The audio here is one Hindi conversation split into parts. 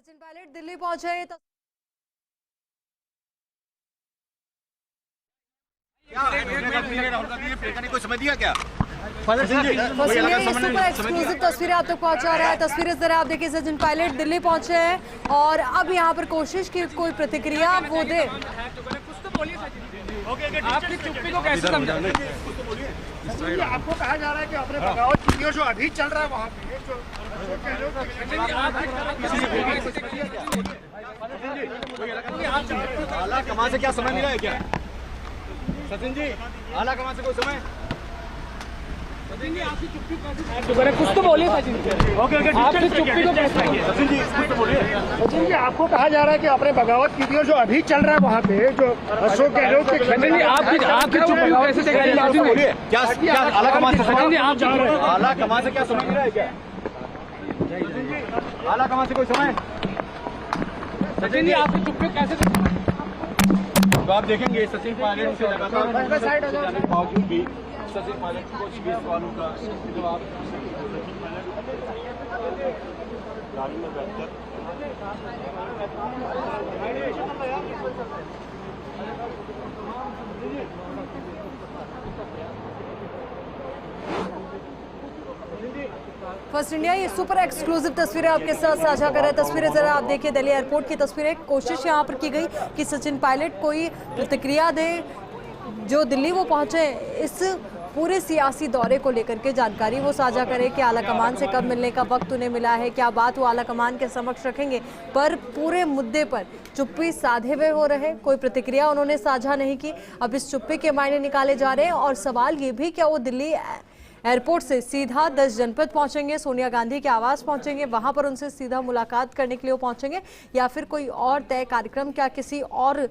सचिन पायलट दिल्ली पहुंचे तो कोई समझ दिया क्या? सुपर एक्सक्लूसिव तस्वीरें आप तक पहुंचा रहा है। तस्वीरें जरा आप देखिए, सचिन पायलट दिल्ली पहुंचे हैं और अब यहाँ पर कोशिश की कोई प्रतिक्रिया वो दे। आपकी चुप्पी को कैसे समझाएं? आपको कहा जा रहा है कि अपने बगावत वीडियो जो अभी चल रहा है वहाँ पे आला कमान से क्या समझ नहीं रहा है क्या? सचिन जी, आला कमान से कोई समय? सचिन जी, आपकी चुप्पी कैसे? कुछ तो बोलिए सचिन जी। आपकी चुप्पी को कैसे? सचिन जी, कुछ तो बोलिए। सचिन जी, आपको कहा जा रहा है कि अपने बगावत वीडियो जो अभी चल रहा है वहाँ पे जो अशोक गहलोत के सचिन जी, आपकी चुप्पी को कैसे देखा जाए? सचिन बोलिए, क्या आला कमान से सचिन जी, आप आला कमान से क्या समझ नहीं रहा है क्या? आला कमान से कोई समय? सचिन जी, आपकी चुप्पी को कैसे? तो आप देखेंगे सचिन पायलट से लगातार जाने के बावजूद भी सचिन पायलट को 20 सवालों का जवाब गाड़ी में बैठकर फर्स्ट इंडिया ये सुपर एक्सक्लूसिव तस्वीरें आपके साथ साझा कर रहे हैं। तस्वीरें जरा आप देखिए, दिल्ली एयरपोर्ट की तस्वीरें। कोशिश यहाँ पर की गई कि सचिन पायलट कोई प्रतिक्रिया दे। जो दिल्ली वो पहुंचे, इस पूरे सियासी दौरे को लेकर के जानकारी वो साझा करें कि आला कमान से कब मिलने का वक्त उन्हें मिला है, क्या बात वो आला कमान के समक्ष रखेंगे। पर पूरे मुद्दे पर चुप्पी साधे हुए हो रहे, कोई प्रतिक्रिया उन्होंने साझा नहीं की। अब इस चुप्पी के मायने निकाले जा रहे हैं और सवाल ये भी, क्या वो दिल्ली एयरपोर्ट से सीधा 10 जनपद पहुंचेंगे, सोनिया गांधी के आवास पहुंचेंगे, वहां पर उनसे सीधा मुलाकात करने के लिए वो पहुंचेंगे, या फिर कोई और तय कार्यक्रम, क्या किसी और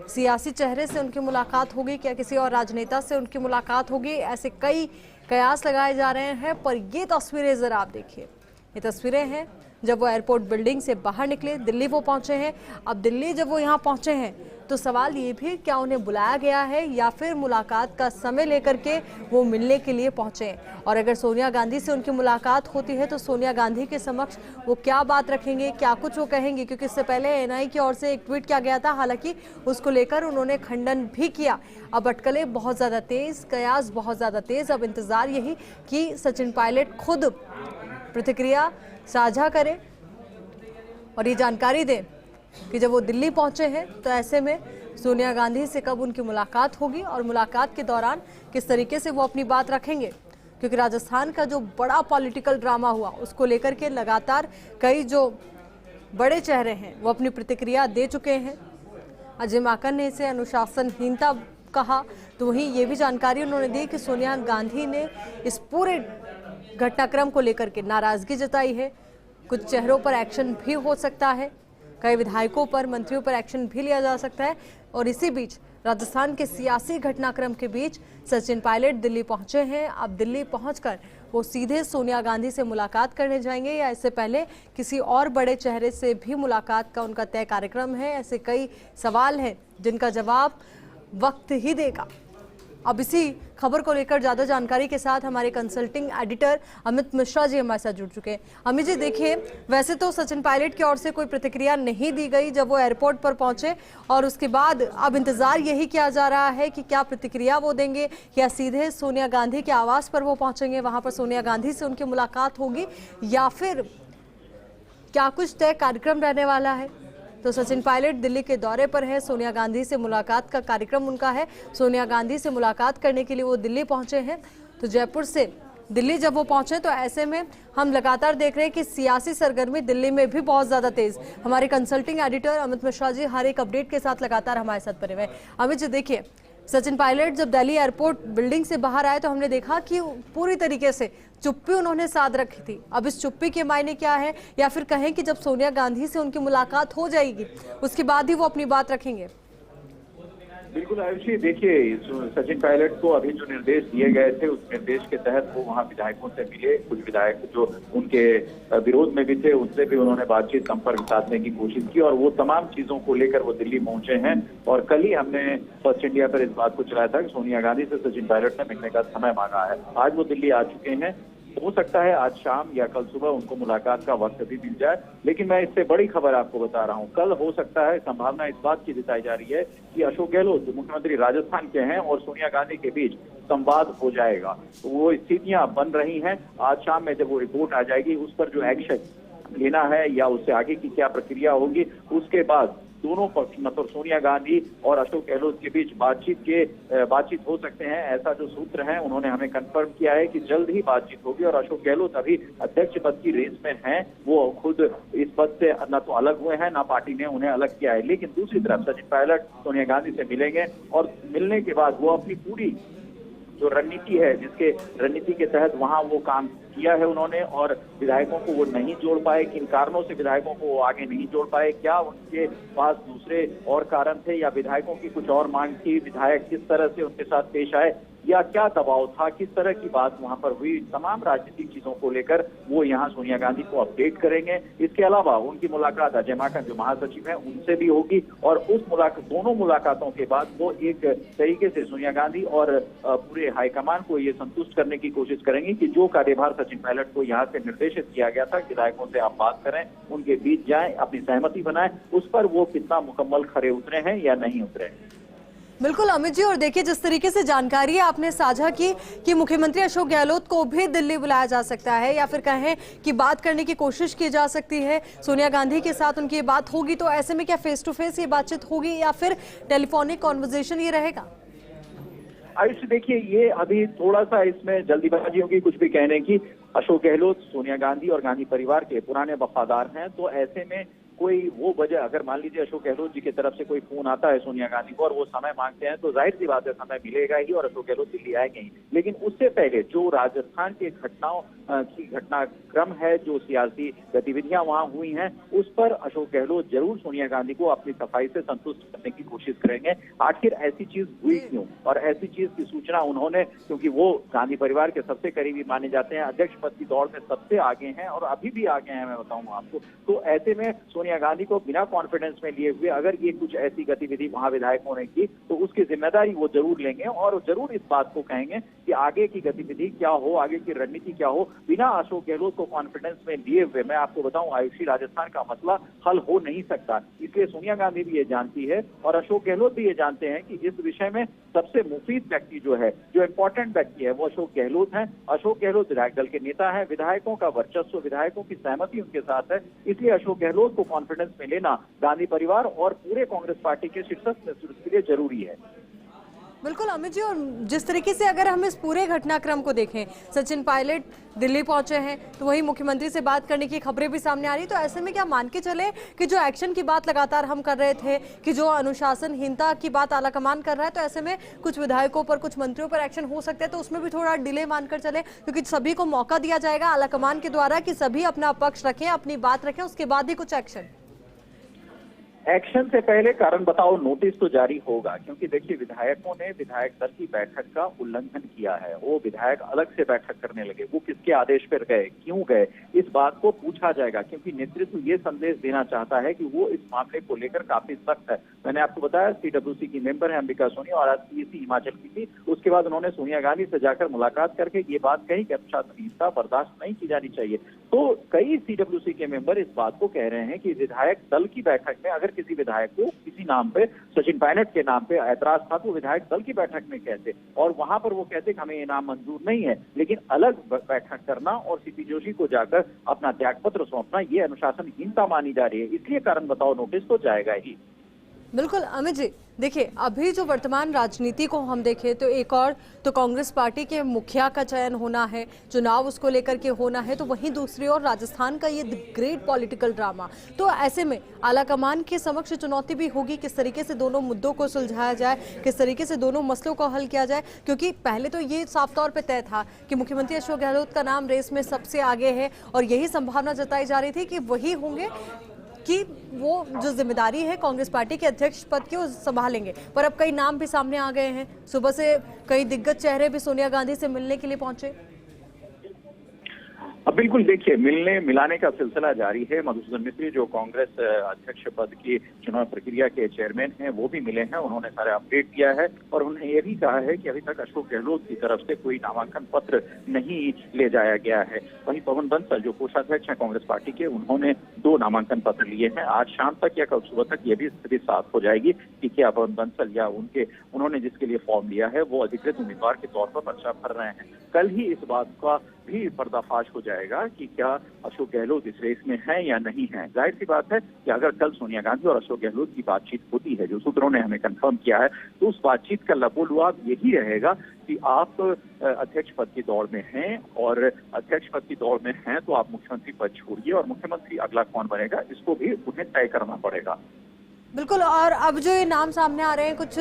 सियासी चेहरे से उनकी मुलाकात होगी, क्या किसी और राजनेता से उनकी मुलाकात होगी। ऐसे कई कयास लगाए जा रहे हैं। पर ये तस्वीरें जरा आप देखिए, ये तस्वीरें हैं जब वो एयरपोर्ट बिल्डिंग से बाहर निकले, दिल्ली वो पहुंचे हैं। अब दिल्ली जब वो यहाँ पहुंचे हैं तो सवाल ये भी, क्या उन्हें बुलाया गया है या फिर मुलाकात का समय लेकर के वो मिलने के लिए पहुंचे हैं। और अगर सोनिया गांधी से उनकी मुलाकात होती है तो सोनिया गांधी के समक्ष वो क्या बात रखेंगे, क्या कुछ वो कहेंगे, क्योंकि इससे पहले एनआई की ओर से एक ट्वीट किया गया था, हालांकि उसको लेकर उन्होंने खंडन भी किया। अब अटकलें बहुत ज़्यादा तेज़, कयास बहुत ज़्यादा तेज़। अब इंतज़ार यही कि सचिन पायलट खुद प्रतिक्रिया साझा करें और ये जानकारी दें कि जब वो दिल्ली पहुंचे हैं तो ऐसे में सोनिया गांधी से कब उनकी मुलाकात होगी और मुलाकात के दौरान किस तरीके से वो अपनी बात रखेंगे। क्योंकि राजस्थान का जो बड़ा पॉलिटिकल ड्रामा हुआ, उसको लेकर के लगातार कई जो बड़े चेहरे हैं वो अपनी प्रतिक्रिया दे चुके हैं। अजय माकन ने इसे अनुशासनहीनता कहा, तो वहीं ये भी जानकारी उन्होंने दी कि सोनिया गांधी ने इस पूरे घटनाक्रम को लेकर के नाराजगी जताई है। कुछ चेहरों पर एक्शन भी हो सकता है, कई विधायकों पर, मंत्रियों पर एक्शन भी लिया जा सकता है। और इसी बीच राजस्थान के सियासी घटनाक्रम के बीच सचिन पायलट दिल्ली पहुंचे हैं। अब दिल्ली पहुंचकर वो सीधे सोनिया गांधी से मुलाकात करने जाएंगे या इससे पहले किसी और बड़े चेहरे से भी मुलाकात का उनका तय कार्यक्रम है। ऐसे कई सवाल हैं जिनका जवाब वक्त ही देगा। अब इसी खबर को लेकर ज़्यादा जानकारी के साथ हमारे कंसल्टिंग एडिटर अमित मिश्रा जी हमारे साथ जुड़ चुके हैं। अमित जी देखिए, वैसे तो सचिन पायलट की ओर से कोई प्रतिक्रिया नहीं दी गई जब वो एयरपोर्ट पर पहुंचे, और उसके बाद अब इंतजार यही किया जा रहा है कि क्या प्रतिक्रिया वो देंगे, या सीधे सोनिया गांधी के आवास पर वो पहुंचेंगे, वहां पर सोनिया गांधी से उनकी मुलाकात होगी, या फिर क्या कुछ तय कार्यक्रम रहने वाला है। तो सचिन पायलट दिल्ली के दौरे पर है, सोनिया गांधी से मुलाकात का कार्यक्रम उनका है। सोनिया गांधी से मुलाकात करने के लिए वो दिल्ली पहुंचे हैं। तो जयपुर से दिल्ली जब वो पहुंचे तो ऐसे में हम लगातार देख रहे हैं कि सियासी सरगर्मी दिल्ली में भी बहुत ज़्यादा तेज़। हमारे कंसल्टिंग एडिटर अमित मिश्रा जी हर एक अपडेट के साथ लगातार हमारे साथ बने हुए हैं। अमित जी देखिए, सचिन पायलट जब दिल्ली एयरपोर्ट बिल्डिंग से बाहर आए तो हमने देखा कि पूरी तरीके से चुप्पी उन्होंने साध रखी थी। अब इस चुप्पी के मायने क्या है, या फिर कहें कि जब सोनिया गांधी से उनकी मुलाकात हो जाएगी उसके बाद ही वो अपनी बात रखेंगे। बिल्कुल आयुषी, देखिए सचिन पायलट को अभी जो निर्देश दिए गए थे उस निर्देश के तहत वो वहाँ विधायकों से मिले। कुछ विधायक जो उनके विरोध में भी थे उनसे भी उन्होंने बातचीत, संपर्क साधने की कोशिश की, और वो तमाम चीजों को लेकर वो दिल्ली पहुंचे हैं। और कल ही हमने फर्स्ट इंडिया पर इस बात को चलाया था कि सोनिया गांधी से सचिन पायलट ने मिलने का समय मांगा है। आज वो दिल्ली आ चुके हैं। हो सकता है आज शाम या कल सुबह उनको मुलाकात का वक्त भी मिल जाए। लेकिन मैं इससे बड़ी खबर आपको बता रहा हूँ, कल हो सकता है, संभावना इस बात की जताई जा रही है कि अशोक गहलोत जो मुख्यमंत्री राजस्थान के हैं और सोनिया गांधी के बीच संवाद हो जाएगा। तो वो स्थितियां बन रही हैं। आज शाम में जब वो रिपोर्ट आ जाएगी, उस पर जो एक्शन लेना है या उससे आगे की क्या प्रक्रिया होगी, उसके बाद दोनों पक्ष मतलब सोनिया गांधी और अशोक गहलोत के बीच बातचीत हो सकते हैं। ऐसा जो सूत्र है उन्होंने हमें कंफर्म किया है कि जल्द ही बातचीत होगी। और अशोक गहलोत अभी अध्यक्ष पद की रेस में हैं, वो खुद इस पद से न तो अलग हुए हैं, ना पार्टी ने उन्हें अलग किया है। लेकिन दूसरी तरफ सचिन पायलट सोनिया गांधी से मिलेंगे और मिलने के बाद वो अपनी पूरी जो रणनीति है, जिसके रणनीति के तहत वहां वो काम किया है उन्होंने, और विधायकों को वो नहीं जोड़ पाए, किन कारणों से विधायकों को वो आगे नहीं जोड़ पाए, क्या उनके पास दूसरे और कारण थे या विधायकों की कुछ और मांग थी, विधायक किस तरह से उनके साथ पेश आए या क्या दबाव था, किस तरह की बात वहां पर हुई, तमाम राजनीतिक चीजों को लेकर वो यहाँ सोनिया गांधी को अपडेट करेंगे। इसके अलावा उनकी मुलाकात अजय माकन जो महासचिव हैं उनसे भी होगी और उस दोनों मुलाकातों के बाद वो एक तरीके से सोनिया गांधी और पूरे हाईकमान को ये संतुष्ट करने की कोशिश करेंगे कि जो कार्यभार सचिन पायलट को यहाँ से निर्देशित किया गया था, विधायकों से आप बात करें, उनके बीच जाएं, अपनी सहमति बनाएं, उस पर वो कितना मुकम्मल खरे उतरे हैं या नहीं उतरे। बिल्कुल अमित जी, और देखिए जिस तरीके से जानकारी आपने साझा की कि मुख्यमंत्री अशोक गहलोत को भी दिल्ली बुलाया जा सकता है या फिर कहें कि बात करने की कोशिश की जा सकती है, सोनिया गांधी के साथ उनकी बात होगी, तो ऐसे में क्या फेस टू फेस ये बातचीत होगी या फिर टेलीफोनिक कॉन्वर्सेशन ये रहेगा? आयुष देखिए, ये अभी थोड़ा सा इसमें जल्दीबाजी होगी कुछ भी कहने की। अशोक गहलोत सोनिया गांधी और गांधी परिवार के पुराने वफादार हैं, तो ऐसे में कोई वो वजह, अगर मान लीजिए अशोक गहलोत जी की तरफ से कोई फोन आता है सोनिया गांधी को और वो समय मांगते हैं, तो जाहिर सी बात है समय मिलेगा ही और अशोक गहलोत दिल्ली आएंगे ही। लेकिन उससे पहले जो राजस्थान के घटनाओं की घटनाक्रम है, जो सियासी गतिविधियां वहां हुई हैं, उस पर अशोक गहलोत जरूर सोनिया गांधी को अपनी सफाई से संतुष्ट करने की कोशिश करेंगे। आखिर ऐसी चीज हुई क्यों और ऐसी चीज की सूचना उन्होंने, क्योंकि वो गांधी परिवार के सबसे करीबी माने जाते हैं, अध्यक्ष पद की दौड़ में सबसे आगे हैं और अभी भी आगे हैं, मैं बताऊं आपको। तो ऐसे में सोनिया गांधी को बिना कॉन्फिडेंस में लिए हुए अगर ये कुछ ऐसी गतिविधि वहां विधायकों ने की, तो उसकी जिम्मेदारी वो जरूर लेंगे और जरूर इस बात को कहेंगे कि आगे की गतिविधि क्या हो, आगे की रणनीति क्या हो, बिना अशोक गहलोत को कॉन्फिडेंस में लिए हुए मैं आपको बताऊं आयुषी, राजस्थान का मसला हल हो नहीं सकता। इसलिए सोनिया गांधी भी ये जानती है और अशोक गहलोत भी ये जानते हैं कि इस विषय में सबसे मुफीद व्यक्ति जो है, जो इंपॉर्टेंट व्यक्ति है, वो अशोक गहलोत हैं। अशोक गहलोत विधायक दल के नेता हैं, विधायकों का वर्चस्व, विधायकों की सहमति उनके साथ है। इसलिए अशोक गहलोत को कॉन्फिडेंस में लेना गांधी परिवार और पूरे कांग्रेस पार्टी के शीर्षस्थ नेतृत्व के लिए जरूरी है। बिल्कुल अमित जी, और जिस तरीके से अगर हम इस पूरे घटनाक्रम को देखें, सचिन पायलट दिल्ली पहुंचे हैं तो वही मुख्यमंत्री से बात करने की खबरें भी सामने आ रही, तो ऐसे में क्या मान के चले कि जो एक्शन की बात लगातार हम कर रहे थे कि जो अनुशासनहीनता की बात आलाकमान कर रहा है, तो ऐसे में कुछ विधायकों पर, कुछ मंत्रियों पर एक्शन हो सकता है, तो उसमें भी थोड़ा डिले मानकर चले, क्योंकि सभी को मौका दिया जाएगा आलाकमान के द्वारा कि सभी अपना पक्ष रखें, अपनी बात रखें, उसके बाद ही कुछ एक्शन से पहले कारण बताओ नोटिस तो जारी होगा, क्योंकि देखिए विधायकों ने विधायक दल की बैठक का उल्लंघन किया है। वो विधायक अलग से बैठक करने लगे, वो किसके आदेश पर गए, क्यों गए, इस बात को पूछा जाएगा, क्योंकि नेतृत्व ये संदेश देना चाहता है कि वो इस मामले को लेकर काफी सख्त है। मैंने आपको बताया CWC की मेंबर है अंबिका सोनी और आज PAC हिमाचल की थी। उसके बाद उन्होंने सोनिया गांधी से जाकर मुलाकात करके ये बात कही कि अनुशासनहीनता बर्दाश्त नहीं की जानी चाहिए। तो कई CWC के मेंबर इस बात को कह रहे हैं कि विधायक दल की बैठक में अगर किसी विधायक को किसी नाम पे, सचिन पायलट के नाम पे ऐतराज था, तो विधायक दल की बैठक में कहते और वहां पर वो कहते कि हमें ये नाम मंजूर नहीं है, लेकिन अलग बैठक करना और CP जोशी को जाकर अपना त्यागपत्र सौंपना, ये अनुशासनहीनता मानी जा रही है। इसलिए कारण बताओ नोटिस तो जाएगा ही। बिल्कुल अमित जी, देखिए अभी जो वर्तमान राजनीति को हम देखें तो एक और तो कांग्रेस पार्टी के मुखिया का चयन होना है, चुनाव उसको लेकर के होना है, तो वहीं दूसरी ओर राजस्थान का ये ग्रेट पॉलिटिकल ड्रामा। तो ऐसे में आलाकमान के समक्ष चुनौती भी होगी, किस तरीके से दोनों मुद्दों को सुलझाया जाए, किस तरीके से दोनों मसलों को हल किया जाए, क्योंकि पहले तो ये साफ तौर पर तय था कि मुख्यमंत्री अशोक गहलोत का नाम रेस में सबसे आगे है और यही संभावना जताई जा रही थी कि वही होंगे कि वो जो जिम्मेदारी है कांग्रेस पार्टी के अध्यक्ष पद की वो संभालेंगे। पर अब कई नाम भी सामने आ गए हैं, सुबह से कई दिग्गज चेहरे भी सोनिया गांधी से मिलने के लिए पहुंचे। अब बिल्कुल देखिए, मिलने मिलाने का सिलसिला जारी है। मधुसूदन मिस्त्री जो कांग्रेस अध्यक्ष पद की चुनाव प्रक्रिया के चेयरमैन हैं, वो भी मिले हैं। उन्होंने सारे अपडेट दिया है और उन्होंने ये भी कहा है कि अभी तक अशोक गहलोत की तरफ से कोई नामांकन पत्र नहीं ले जाया गया है। वहीं पवन बंसल जो कोषाध्यक्ष हैं कांग्रेस पार्टी के, उन्होंने 2 नामांकन पत्र लिए हैं। आज शाम तक या कल सुबह तक ये भी स्थिति साफ हो जाएगी कि क्या पवन बंसल या उन्होंने जिसके लिए फॉर्म लिया है वो अधिकृत उम्मीदवार के तौर पर पर्चा भर रहे हैं। कल ही इस बात का भी पर्दाफाश हो जाएगा कि क्या अशोक गहलोत इस रेस में है या नहीं है। जाहिर सी बात है कि अगर कल सोनिया गांधी और अशोक गहलोत की बातचीत होती है, जो सूत्रों ने हमें कंफर्म किया है, तो उस बातचीत का लबोलुआब यही रहेगा कि आप अध्यक्ष पद की दौड़ में हैं, और अध्यक्ष पद की दौड़ में हैं तो आप मुख्यमंत्री पद छोड़िए, और मुख्यमंत्री अगला कौन बनेगा इसको भी उन्हें तय करना पड़ेगा। बिल्कुल। और अब जो ये नाम सामने आ रहे हैं, कुछ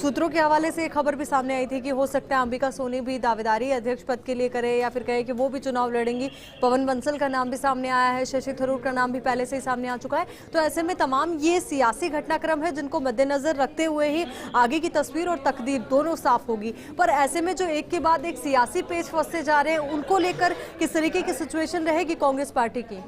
सूत्रों के हवाले से खबर भी सामने आई थी कि हो सकता है अंबिका सोनी भी दावेदारी अध्यक्ष पद के लिए करे, या फिर कहे कि वो भी चुनाव लड़ेंगी। पवन बंसल का नाम भी सामने आया है, शशि थरूर का नाम भी पहले से ही सामने आ चुका है। तो ऐसे में तमाम ये सियासी घटनाक्रम है जिनको मद्देनजर रखते हुए ही आगे की तस्वीर और तकदीर दोनों साफ होगी। पर ऐसे में जो एक के बाद एक सियासी पेच फंसते जा रहे हैं, उनको लेकर किस तरीके की सिचुएशन रहेगी कांग्रेस पार्टी की?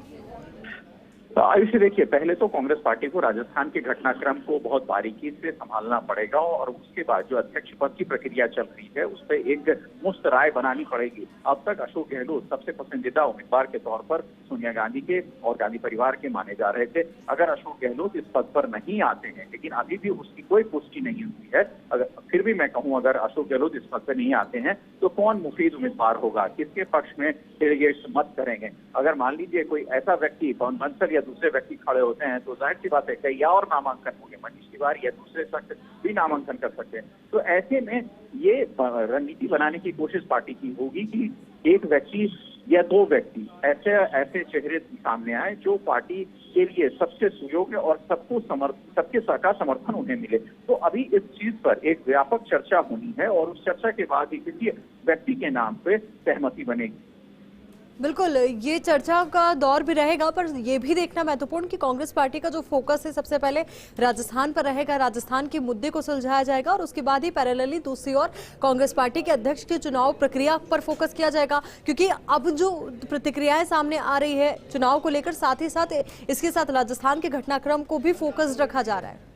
आयुषी देखिए, पहले तो कांग्रेस पार्टी को राजस्थान के घटनाक्रम को बहुत बारीकी से संभालना पड़ेगा, और उसके बाद जो अध्यक्ष पद की प्रक्रिया चल रही है उस पर एक मुस्त राय बनानी पड़ेगी। अब तक अशोक गहलोत सबसे पसंदीदा उम्मीदवार के तौर पर सोनिया गांधी के और गांधी परिवार के माने जा रहे थे। अगर अशोक गहलोत इस पद पर नहीं आते हैं, लेकिन अभी भी उसकी कोई पुष्टि नहीं हुई है, अगर फिर भी मैं कहूं अगर अशोक गहलोत इस पद पर नहीं आते हैं तो कौन मुफीद उम्मीदवार होगा, किसके पक्ष में डेलीगेट्स मत करेंगे। अगर मान लीजिए कोई ऐसा व्यक्ति पवन बंसल दूसरे व्यक्ति खड़े होते हैं तो जाहिर सी बात है कई और नामांकन होंगे, मनीष तिवारी या दूसरे शख्स भी नामांकन कर सकते हैं। तो ऐसे में ये रणनीति बनाने की कोशिश पार्टी की होगी कि एक व्यक्ति या 2 व्यक्ति ऐसे चेहरे सामने आए जो पार्टी के लिए सबसे सुयोग्य और सबके का समर्थन उन्हें मिले। तो अभी इस चीज पर एक व्यापक चर्चा होनी है, और उस चर्चा के बाद ही किसी व्यक्ति के नाम पे सहमति बनेगी। बिल्कुल, ये चर्चा का दौर भी रहेगा, पर यह भी देखना महत्वपूर्ण कि कांग्रेस पार्टी का जो फोकस है सबसे पहले राजस्थान पर रहेगा। राजस्थान के मुद्दे को सुलझाया जाएगा और उसके बाद ही पैरेलली दूसरी ओर कांग्रेस पार्टी के अध्यक्ष की चुनाव प्रक्रिया पर फोकस किया जाएगा। क्योंकि अब जो प्रतिक्रियाएं सामने आ रही है चुनाव को लेकर, साथ ही साथ इसके साथ राजस्थान के घटनाक्रम को भी फोकस रखा जा रहा है।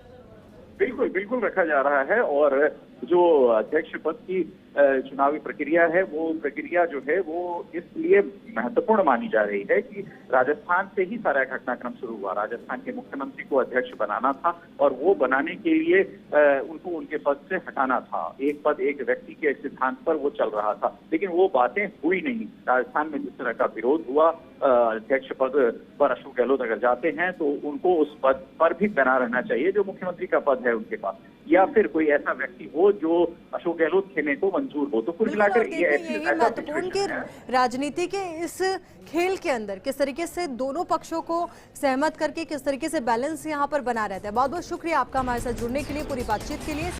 बिल्कुल बिल्कुल रखा जा रहा है, और जो अध्यक्ष पद की चुनावी प्रक्रिया है वो प्रक्रिया जो है वो इसलिए महत्वपूर्ण मानी जा रही है कि राजस्थान से ही सारा घटनाक्रम शुरू हुआ। राजस्थान के मुख्यमंत्री को अध्यक्ष बनाना था, और वो बनाने के लिए उनको उनके पद से हटाना था। एक पद एक व्यक्ति के सिद्धांत पर वो चल रहा था, लेकिन वो बातें हुई नहीं। राजस्थान में जिस तरह का विरोध हुआ, अध्यक्ष पद पर अशोक गहलोत अगर जाते हैं तो उनको उस पद पर भी बना रहना चाहिए जो मुख्यमंत्री का पद है उनके पास, या फिर कोई ऐसा व्यक्ति हो जो अशोक गहलोत खेलने को मंजूर हो। तो कुल मिलाकर ये महत्वपूर्ण कि राजनीति के इस खेल के अंदर किस तरीके से दोनों पक्षों को सहमत करके किस तरीके से बैलेंस यहाँ पर बना रहता है। बहुत बहुत शुक्रिया आपका हमारे साथ जुड़ने के लिए, पूरी बातचीत के लिए।